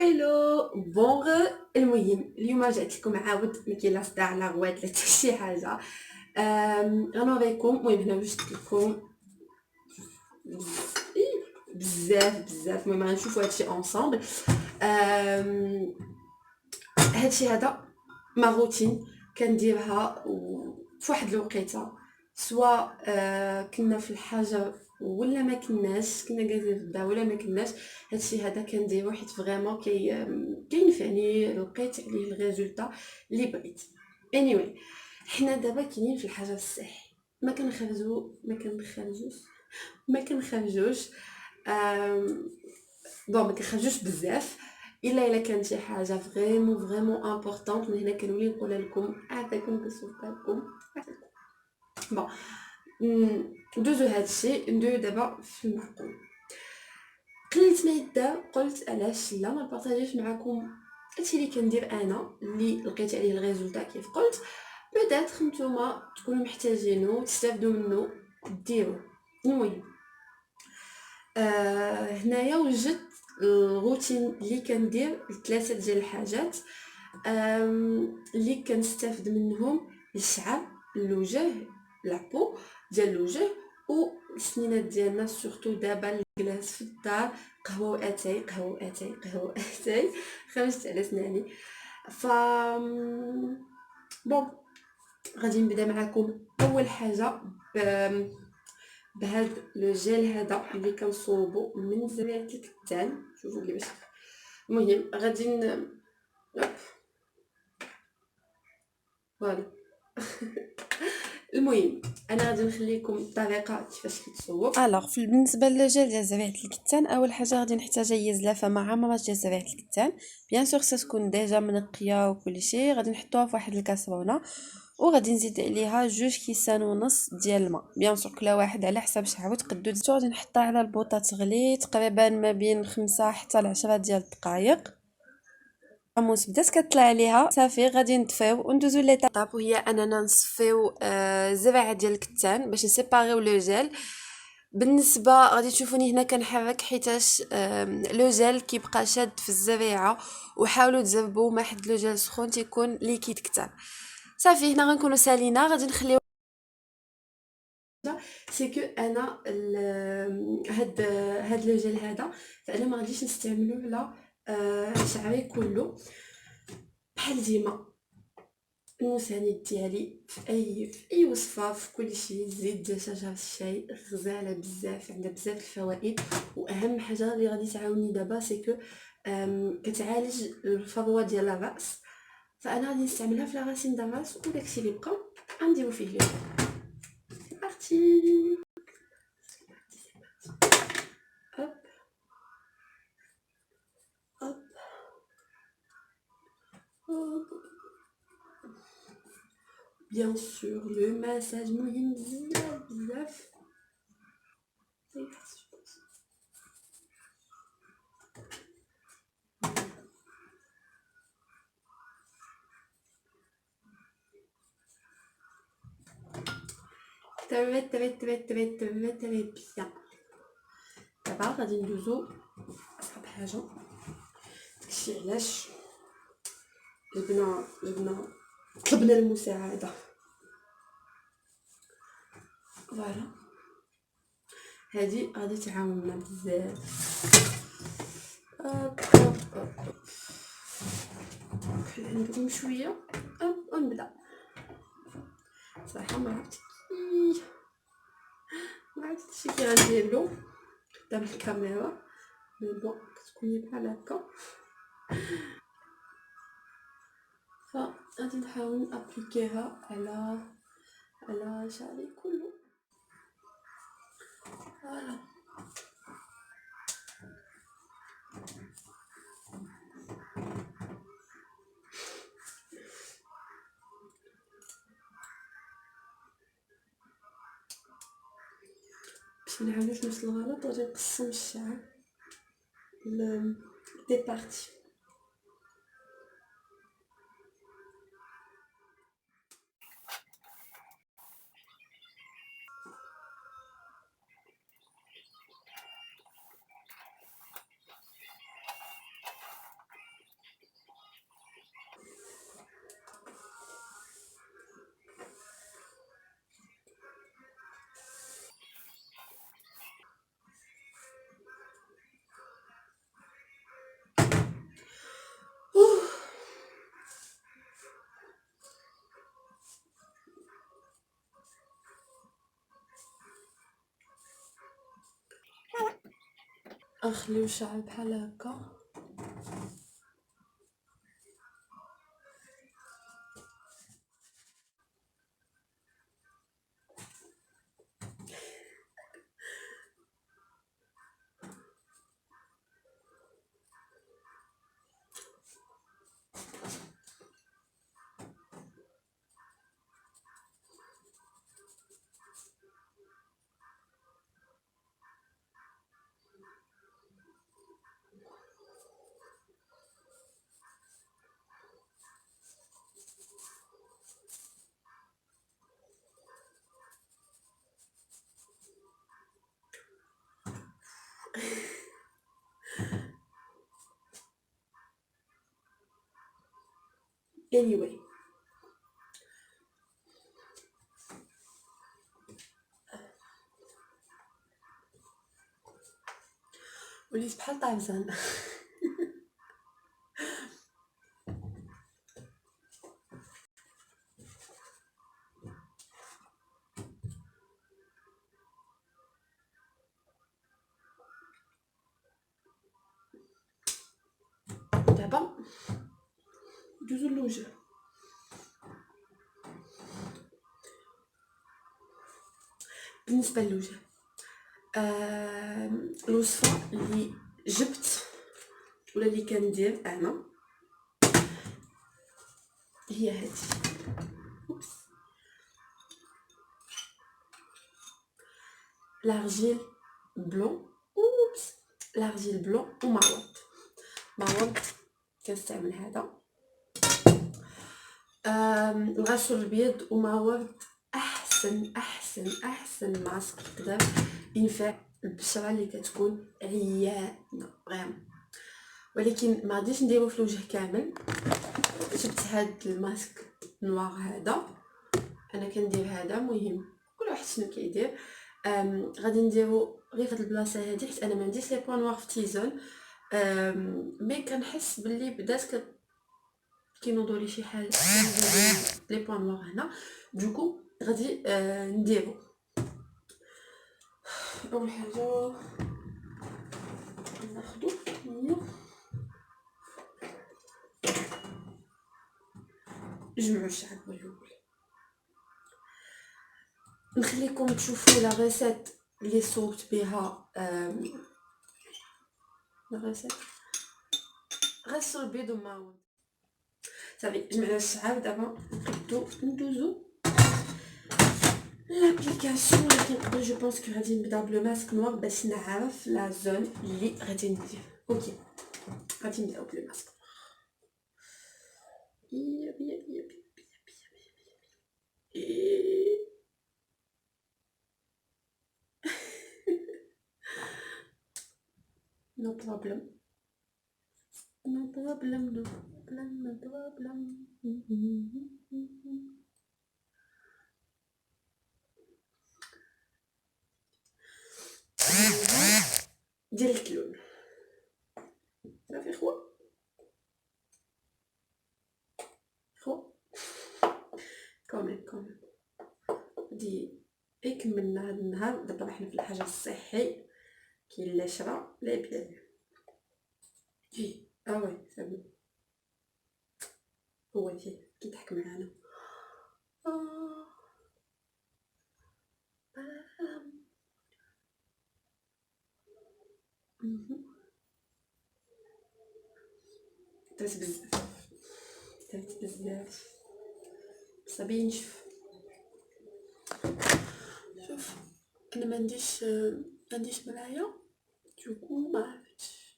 هلو بونغ. المهم اليوم جات لكم عاود ما كاين لا صداع لا غوات لا حتى شي حاجه. غنوريكم. المهم هنا باش لكم بزاف. المهم غنشوفوا هادشي اونصامبل. هادشي هذا ما روتين كنديرها في واحد الوقيته، سواء كنا في الحاجه ولا ما كناش، كنا جالسين في الدار ولا ما كناش. هادشي هذا كنديرو حيت فريمون كينفعني، لقيت عليه الريزولطا اللي بغيت. anyway حنا دابا كاينين في الحجر الصحي، ما كنخرجوش. بون ما كنخرجوش بزاف الا كانت شي حاجه فريمون امبورطونط. من هنا كنولي نقول لكم عافاكم كنصوتكم عافاكم. بون ندوزو هادشي، ندوزو دابا في المعقول. قلت ما يدار، قلت علاش لا ما نبارطاجيش معكم هادشي اللي كندير انا اللي لقيت عليه الريزولطا. كيف قلت بيتيتر نتوما تكونوا محتاجينه تستافدوا منه ديروا. المهم هنايا وجدت الروتين اللي كندير ثلاثه ديال الحاجات اللي كنستافد منهم للشعر، الوجه، لابو ديال الوجه والسنينات ديالنا. سورتو دابا الجلاس في الدار، قهوه واتاي خرجت على سناني. ف بون غادي نبدا معكم اول حاجه بهاد لو جيل هذا اللي كنصوبو من زريعه الكتان. شوفوا كيفاش. المهم غادي هوب، فوالا. المهم انا غادي نخليكم الطريقه كيفاش كتصوب. بالنسبه للجل ديال زريعه الكتان، اول حاجه غادي نحتاج هي زلافه مع عمره ديال زريعه الكتان. بيان سور تكون ديجا منقيه وكل شيء. غادي نحطوها في واحد الكاسرونه وغادي نزيد عليها 2.5 كيسان ديال الماء. بيان سور كل واحد على حسب شحال تقدو. غادي نحطها على البوطه تغلي تقريبا ما بين 5 حتى ل 10 ديال الدقائق. اموس بدات كطلع عليها صافي، غادي نطفيو وندوزو ليطاب، وهي اننا نصفيو الزريعه ديال الكتان باش نسيباريو لو جيل. بالنسبه غادي تشوفوني هنا كنحرك حيتاش لو جيل كيبقى شاد في الزريعه، وحاولوا تجربوا مع حد لو جيل سخون تيكون ليكيد كتر. صافي هنا غنكونوا سالينا، غادي نخليو سي كو انا هاد لو جيل هذا فانا ما غاديش نستعملو على شعري كله. بحال ديما المساند ديالي في اي وصفه، في كل شيء، زيت ديال شجر الشاي غزاله بزاف، عندها بزاف الفوائد. واهم حاجه اللي غادي تعاوني دابا سي كو كتعالج الفروه ديال الراس، فانا غادي نستعملها في لغاسين ديال الراس، وداكشي اللي بقى غنديرو فيه اليوم. بارتي. هوب هوب هوب. بيان سور لو ماساج مهم بزاف. تري بيان. دابا غادي ندوزو اصعب حاجه، داكشي علاش طلبنا المساعده. فوالا هادي غادي تعاوننا بزاف. هوب هوب هوب. خلي عندكم شويه ونبدا. صراحه ما عرفتش كي غنديرلو قدام الكاميرا، مي بون كتكوني بحال هكا. فغادي نحاول نابليكيها على شعري كله. فوالا باش منعاودوش نفس الغلط غادي نقسم الشعر دي بارتي. نخليو الشعر بحال هكا. anyway وليت بحال طابزان. دابا ندوزو للوجه. بالنسبه للوجه الوصفه اللي جبت ولا اللي كندير انا هي هذه. لارجيل بلون لارجيل بلون ومعوض كنستعمل هذا. الغسول الابيض ومعوض احسن ماسك تقدر ينفع البشره اللي كتكون عيانه فريم. ولكن ما غاديش نديرو في الوجه كامل. جبت هاد الماسك نوار هذا، انا كندير هذا. مهم كل واحد شنو كيدير. غادي نديرو غير في هاد البلاصه هادي حيت انا ما عنديش لي بوين نوار في تيزون. مي كنحس باللي بدات كينوضوا لي شي حاجه لي بوين نوار هنا. دوكو غادي نديرو اول حاجه ناخدو هي نجمعو الشعر الاول. نخليكم تشوفوا لا ريسيت اللي صوبت بها لا ريسيت غسل البيض ومعون. صافي جمعنا الشعر. دابا نبداو ندوزو لابليكاسيون. ولكن قبل جو بونس كو غادي نبدا بلو ماسك نوار باش نعرف لا زون اللي غادي ندير. اوكي غادي نبداو بلو ماسك no problem. ديال الكلون صافي خو كومين غادي كملنا هاد النهار. دابا رحنا في الحاجه الصحي. كاين لا شرا لا بيان وي صافي هو كيضحك معانا. درت بزاف صافي نشف. شوف انا ما عنديش مرايا دوكو ما عرفتش.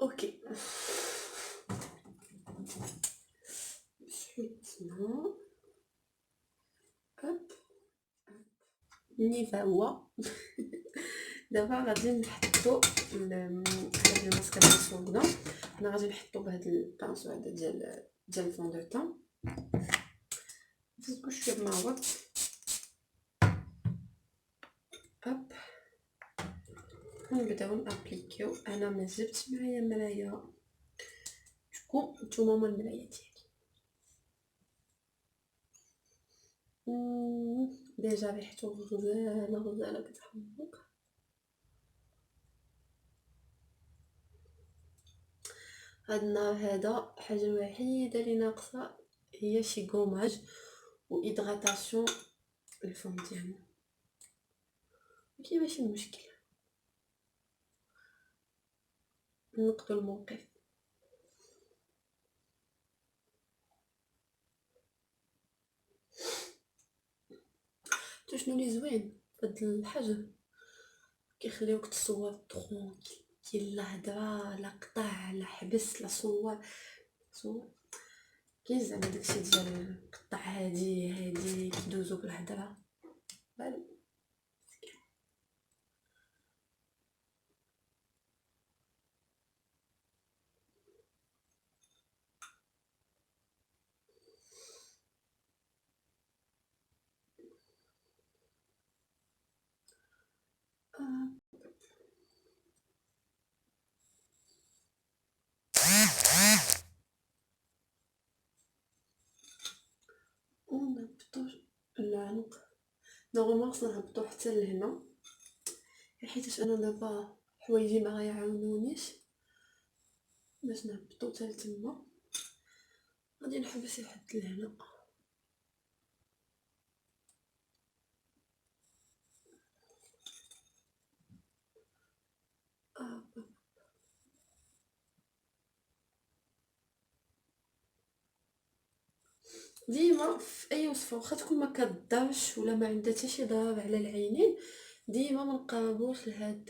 اوكي سحيتنا هوب نيفاوا. دابا غادي نحطو هاد الماسك اللي صوبنا. حنا غادي نحطو بهاد البانسو هذا ديال الفون دو طون. نزيدو شويه المعوض هوب ونبداو نابليكيو. انا ما جبت معايا مرايه، شكون نتوما هما المرايه ديالي. ديجا ريحته غزاله غزاله كتحمق. هاد النهار هذا الحاجه الوحيده اللي ناقصه هي شي غوماج وإدغاتاسيون الفم ديالنا، ماشي مشكل، نقدو الموقف. تو شنو اللي زوين فهاد الحاجه، كيخليوك تصور ترونكيل، لا هضره لا قطع لا حبس لا صور كاين زعما داكشي ديال قطع هادي كيدوزو بالهضره والو. ونهبطو العنق، نورمالمون خصنا نهبطو حتى لهنا، حيتاش انا دابا حوايجي ما غيعاونونيش باش نهبطو حتى لتما. غادي نحبس لحد لهنا. ديما في اي وصفه واخا تكون ما كضرش ولا ما عندها حتى شي ضرر على العينين، ديما ما نقربوش لهاد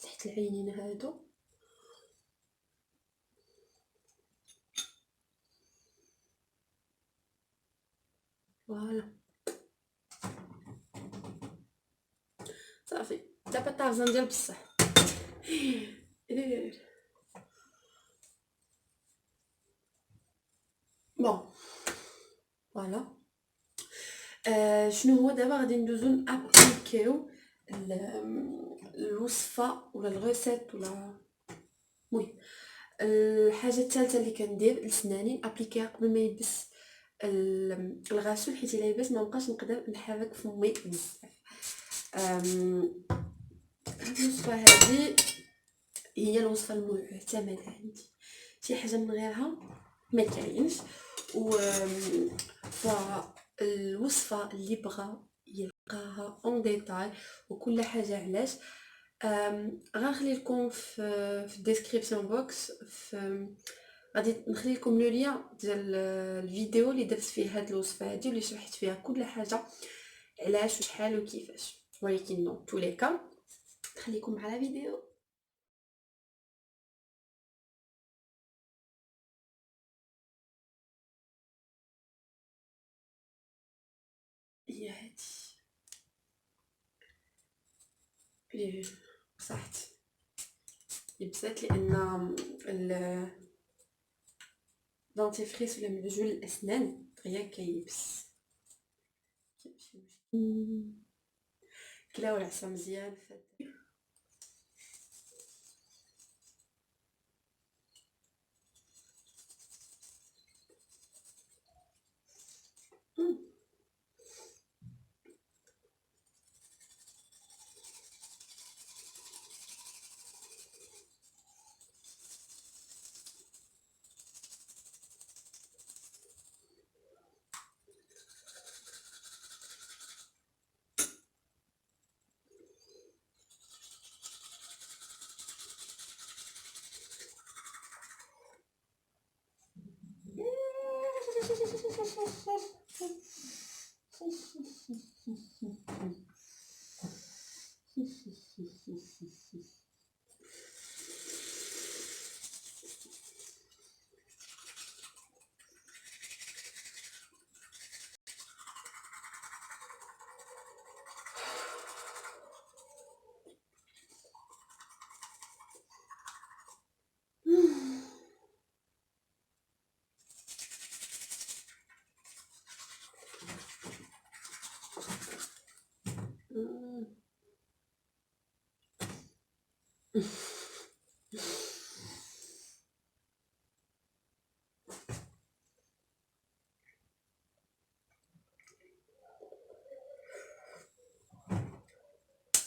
تحت العينين هادو. فوالا صافي دابا طارزان ديال بصح. بون فوالا. شنو هو دابا غادي ندوزو نابليكيو الوصفه ولا الغوسيت ولا المهم الحاجه الثالثه اللي كندير لسناني ابليكيها قبل ما يلبس الغسول، حيت الا يبس ما بقاش نقدر نحرك فمي بزاف. هاد الوصفه هذه هي الوصفه المعتمده عندي، شي حاجه من غيرها ما كاينش. و فالوصفه اللي بغى يلقاها اون ديتاي وكل حاجه علاش غنخلي لكم في الديسكريبسيون بوكس، غادي نخلي لكم لو لين ديال الفيديو اللي درت فيه هاد الوصفه هادي واللي شرحت فيها كل حاجه علاش وشحال وكيفاش. ولكن نو تو لي كا نخليكم مع لا فيديو. هي هادي اللي صحت لبسات لان الدونتيفريس ولا معجون الاسنان دغيا كيلبس كيمشي كلاو العصا مزيان فهاد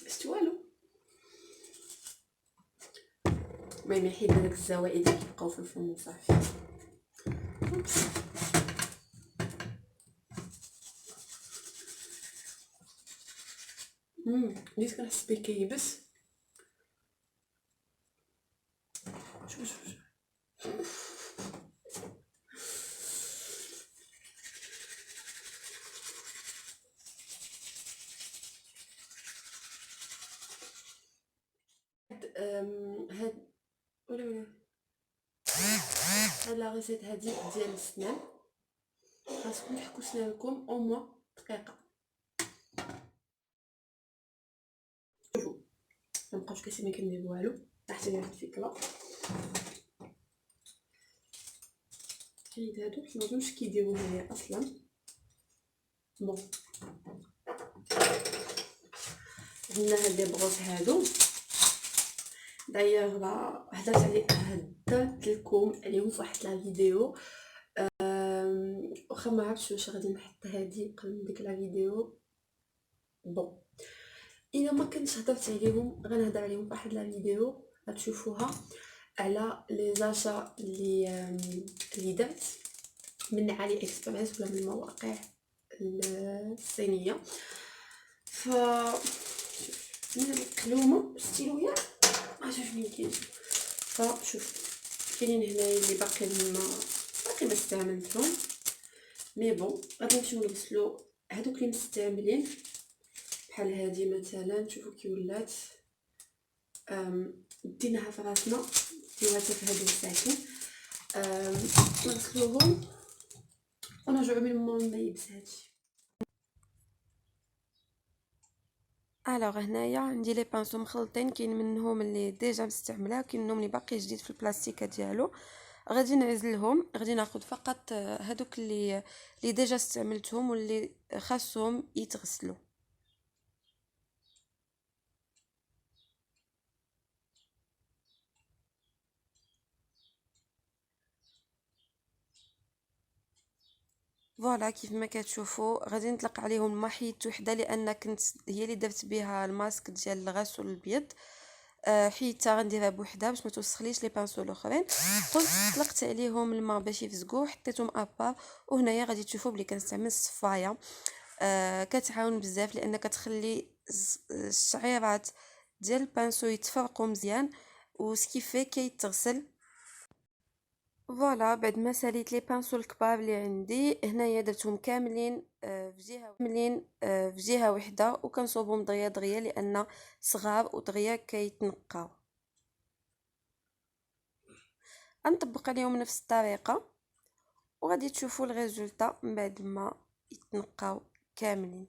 شتي والو. المهم يحيد هذاك الزوائد اللي كيبقاو في الفم وصافي. بديت كنحس بيه كيبس. شوف شوف شوف. هاد ولا هاد لا ريسيت هادي ديال السنان، خاصكم تحكوا سنانكم او موان دقيقه. شوفوا مبقاوش كاسين كندير والو، طاحت لي واحد الفكره. حيد هادو حيت مظنش كيديروا هنايا اصلا. بون عندنا هاد لي بروس هادو دايوغ هدرت لكم عليهم في واحد لا فيديو. واخا ما عرفتش واش غادي نحط هادي قبل ديك لا فيديو. بون الا ما كنتش هضرت عليهم غنهضر عليهم في واحد لا فيديو غتشوفوها على لي زاشا اللي درت من علي اكسبريس ولا من المواقع الصينيه. ف من القلومه ستيلو يا شوف لي كاين. فشوف كاينين هنايا اللي باقي ما استعملتهم، مي بون غادي نمشيو نغسلو هادوك اللي مستعملين. بحال هادي مثلا شوفوا كي ولات ديناها في راسنا ديوها حتى في هادو مساكن. نغسلوهم ونرجعو من مول ما يبس هادشي. الوغ هنايا عندي لي بانسو مخلطين، كاين منهم اللي ديجا مستعمله وكاين منهم اللي باقي جديد في البلاستيكه ديالو. غادي نعزلهم، غادي ناخذ فقط هادوك اللي ديجا استعملتهم واللي خاصهم يتغسلوا. فوالا كيف ما كتشوفوا غادي نطلق عليهم الماء. حيدت وحده لان كنت هي اللي درت بها الماسك ديال الغسول الابيض، حيدتها غنديرها بوحدها باش ما توسخليش لي بانسو الاخرين. قلت طلقت عليهم الماء باش يفزقوا حطيتهم ابار. وهنايا غادي تشوفوا بلي كنستعمل الصفايه، كتعاون بزاف لان كتخلي الشعيرات ديال البانسو يتفرقوا مزيان وسكيفي كيتغسل. فوالا بعد ما ساليت لي بانسو الكبار اللي عندي هنايا درتهم كاملين في جهه وحده وكنصوبهم دغيا دغيا لان صغار ودغيا كيتنقاو. غنطبق عليهم نفس الطريقه وغادي تشوفوا الريزولطا من بعد ما يتنقاو كاملين.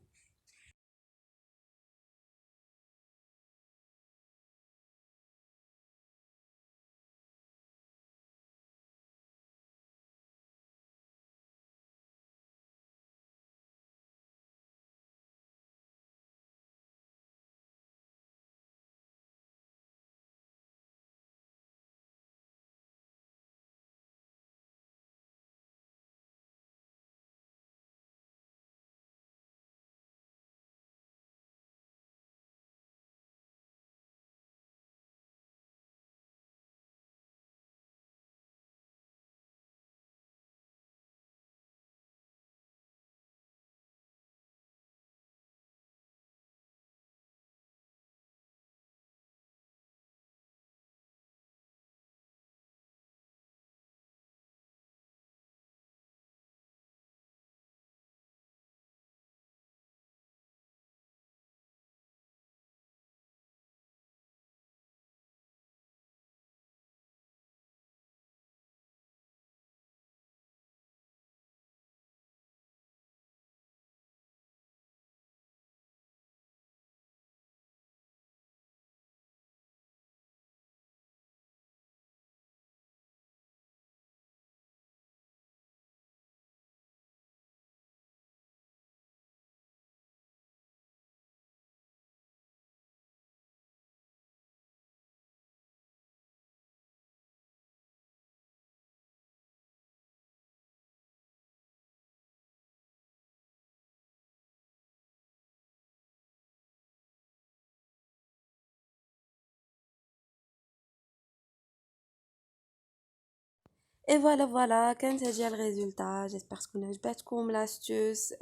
اي فوالا كانت هذه الريزولتا. جيسبر تكون عجبتكم لاستوس،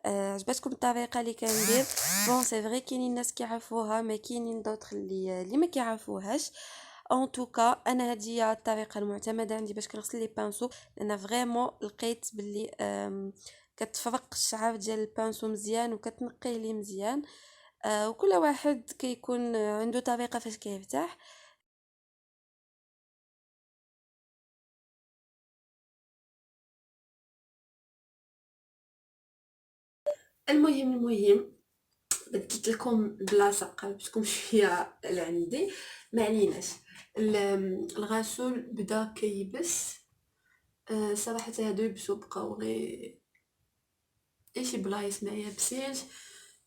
عجبتكم الطريقه اللي كندير. بون سي فري كاينين الناس كيعرفوها، ما كاينين دوطخ اللي ما كيعرفوهاش. ان توكا انا هذه هي الطريقه المعتمده عندي باش كنغسل لي بانسو، لان فريمون لقيت باللي كتفرق الشعر ديال البانسو مزيان وكتنقيه ليه مزيان. وكل واحد كيكون عنده طريقه فاش كيرتاح. المهم بديت لكم بلاصه قلبتكم شويه لعندي، ما عليناش. الغسول بدا كيبس. صراحه هادو يبسو بقاو غير شي بلايص ما يابسينش.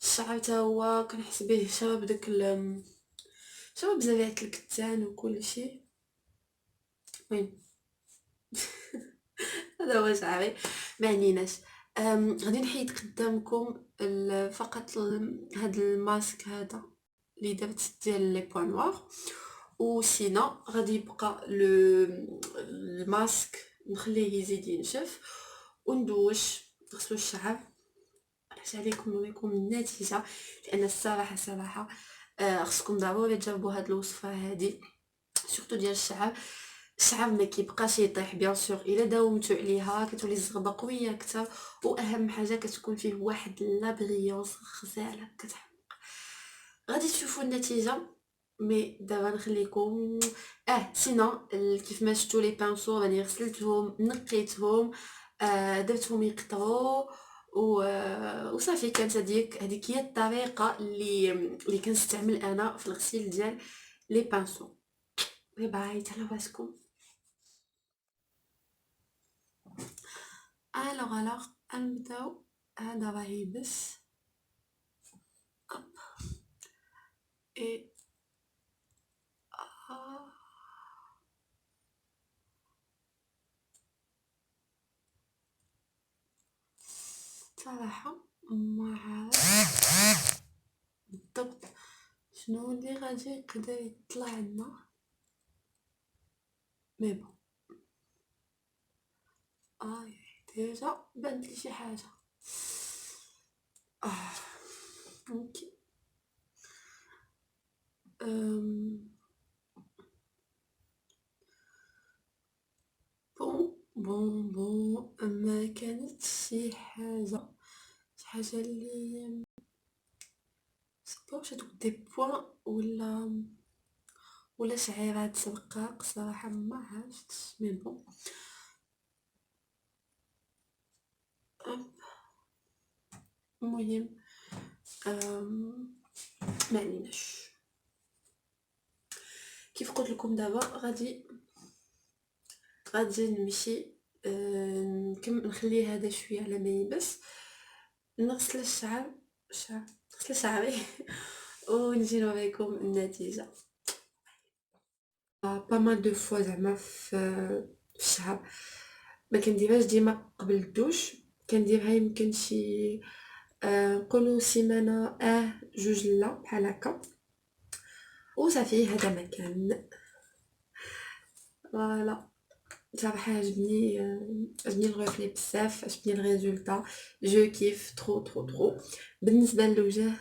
الشعر تا هو كنحس به شباب داك شباب زريعة الكتان وكلشي. المهم هذا هو شعري، ما عليناش. غادي نحيد قدامكم فقط هاد الماسك هذا اللي درت ديال لي بوين نوار، وسينا غادي يبقى الماسك نخليه يزيد ينشف وندوش نغسلو الشعر. علاش عليكم نوريكم النتيجه، لان الصراحه خصكم ضروري تجربوا هاد الوصفه هادي، سورتو ديال الشعر ما كيبقاش يطيح. بيان سور الا داومتو عليها كتولي الزغبه قويه اكثر، واهم حاجه كتكون فيه واحد لا بريونس غزاله كتحمق. غادي تشوفوا النتيجه. مي دابا نخليكم سينا كيف ما شفتوا لي بانسو راني غسلتهم نقيتهم، درتهم يقطروا وصافي. كانت هذيك هي الطريقه اللي كنستعمل انا في الغسيل ديال لي بانسو. باي باي، تهلاو راسكم. الوغ نبداو. هذا راه يبس اي صراحه ما عارف بالضبط شنو اللي غادي يقدر يطلع لنا، مي بون ديجا بانت لي شي حاجه. اوكي. بون ما كانت شي حاجه اللي واش هادوك دي بوين ولا شعيرات رقاق، صراحه ما عرفتش. مي بون المهم ما عليناش. كيف قلت لكم دابا غادي نمشي نخليه هذا شويه على ما يبس، نغسل نغسل شعري ونجي نوريكم النتيجه. با مال دو فوا زعما في الشهر ما كنديرهاش ديما قبل الدوش، كنديرها يمكن شي نقولوا سيمانه جوج لا بحال هكا وصافي. هذا مكان فوالا. صراحه عجبني الغوفلي بزاف، عجبني الريزولطا، جو كيف ترو. بالنسبه للوجه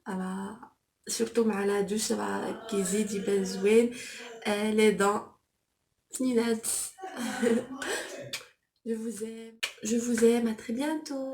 راه سورتو مع لا دوش راه كيزيد يبان زوين. لي دون تنينات. Je vous aime, à très bientôt.